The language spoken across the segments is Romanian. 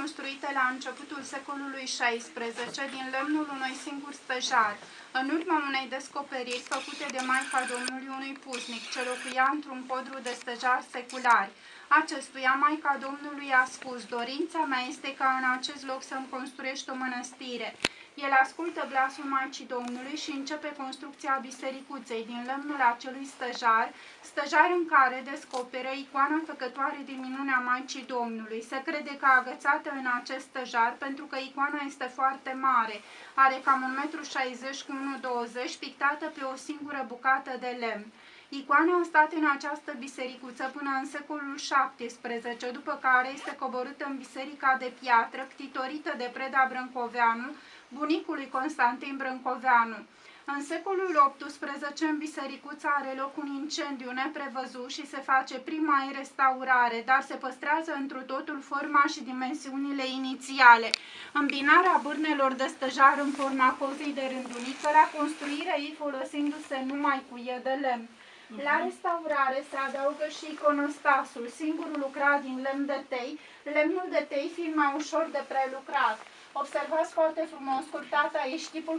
construite la începutul secolului XVI din lemnul unui singur stejar, în urma unei descoperiri făcute de Maica Domnului unui pusnic ce locuia într-un podru de stejar seculari. Acestuia, Maica Domnului a spus: dorința mea este ca în acest loc să-mi construiești o mănăstire. El ascultă glasul Maicii Domnului și începe construcția bisericuței din lemnul acelui stejar în care descoperă icoana făcătoare de minune a Maicii Domnului. Se crede că agățată în acest stejar pentru că icoana este foarte mare, are cam 1,60 m cu 1,20 m, pictată pe o singură bucată de lemn. Icoana a stat în această bisericuță până în secolul XVII, după care este coborâtă în biserica de piatră, ctitorită de Preda Brâncoveanu, bunicul lui Constantin Brâncoveanu. În secolul XVIII, în bisericuță are loc un incendiu neprevăzut și se face prima ei restaurare, dar se păstrează întru totul forma și dimensiunile inițiale. Îmbinarea bârnelor de stejar în forma cozii de rândunică, la construirea ei folosindu-se numai cuie de lemn. La restaurare se adaugă și iconostasul, singurul lucrat din lemn de tei, lemnul de tei fiind mai ușor de prelucrat. Observați foarte frumos, curtat aici tipul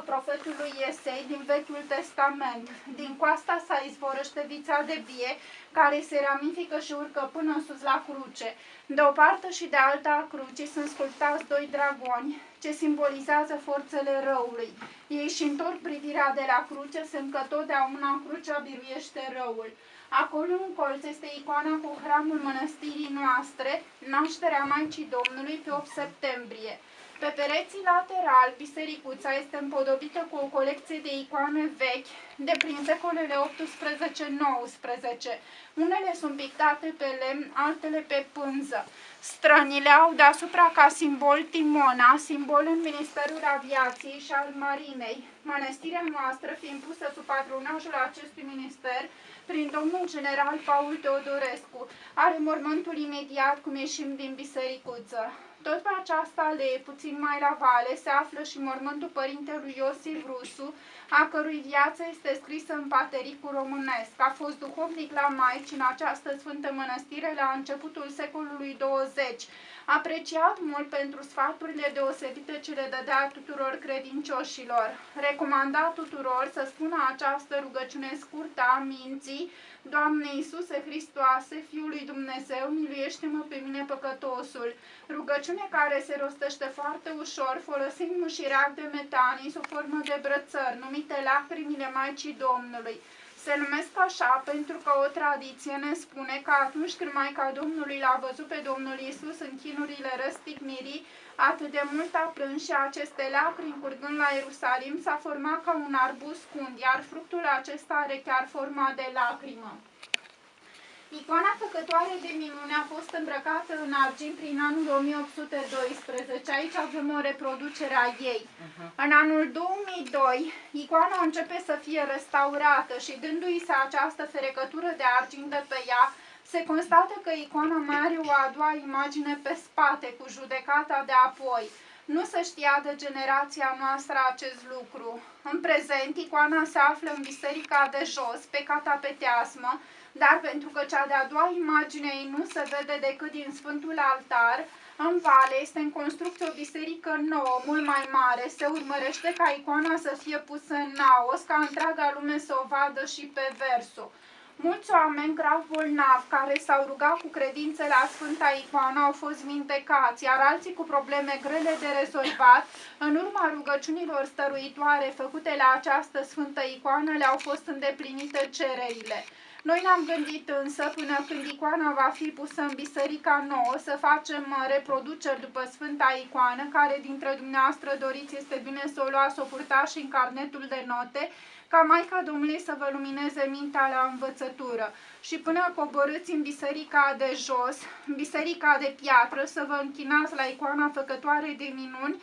profetului Iesei din Vechiul Testament. Din coasta sa izvorăște vița de vie, care se ramifică și urcă până sus la cruce. De o parte și de alta a crucii sunt sculptați doi dragoni, ce simbolizează forțele răului. Ei își întorc privirea de la cruce, semn că totdeauna crucea biruiește răul. Acolo în colț este icoana cu hramul mănăstirii noastre, nașterea Maicii Domnului pe 8 septembrie. Pe pereții laterali, bisericuța este împodobită cu o colecție de icoane vechi de prin secolele 18-19. Unele sunt pictate pe lemn, altele pe pânză. Strănile au deasupra ca simbol timona, simbol în Ministerul Aviației și al Marinei. Mănăstirea noastră fiind pusă sub patronajul acestui minister prin domnul general Paul Teodorescu, are mormântul imediat cum ieșim din bisericuță. Tot pe această alee, puțin mai la vale, se află și mormântul părintelui Iosif Rusu, a cărui viață este scrisă în patericul românesc. A fost duhovnic la Maici în această sfântă mănăstire la începutul secolului 20. Apreciat mult pentru sfaturile deosebite ce le dădea tuturor credincioșilor. Recomanda tuturor să spună această rugăciune scurtă a minții: Doamne Iisuse Hristoase, Fiul lui Dumnezeu, miluiește-mă pe mine păcătosul. Rugăciune care se rostește foarte ușor, folosind mușireac de metanii sub formă de brățări, numite lacrimile Maicii Domnului. Se numesc așa pentru că o tradiție ne spune că atunci când Maica Domnului l-a văzut pe Domnul Iisus în chinurile răstignirii, atât de mult a plâns și aceste lacrimi curgând la Ierusalim s-a format ca un arbust scund, iar fructul acesta are chiar forma de lacrimă. Icoana făcătoare de minune a fost îmbrăcată în argint prin anul 1812. Aici avem o reproducere a ei. În anul 2002, icoana începe să fie restaurată și dându-i se această ferecătură de argint de pe ea, se constată că icoana mai are o a doua imagine pe spate, cu judecata de apoi. Nu se știa de generația noastră acest lucru. În prezent, icoana se află în biserica de jos, pe catapeteasmă, dar pentru că cea de-a doua imagine ei nu se vede decât din Sfântul Altar, în vale este în construcție o biserică nouă, mult mai mare. Se urmărește ca icoana să fie pusă în naos, ca întreaga lume să o vadă și pe verso. Mulți oameni grav bolnavi care s-au rugat cu credință la Sfânta Icoană au fost vindecați, iar alții cu probleme grele de rezolvat, în urma rugăciunilor stăruitoare făcute la această Sfântă Icoană, le-au fost îndeplinite cererile. Noi ne-am gândit însă, până când icoana va fi pusă în biserica nouă, să facem reproduceri după Sfânta Icoană, care dintre dumneavoastră doriți, este bine să o luați, să o purtați și în carnetul de note, ca Maica Domnului să vă lumineze mintea la învățătură. Și până coborâți în biserica de jos, în biserica de piatră, să vă închinați la icoana făcătoare de minuni,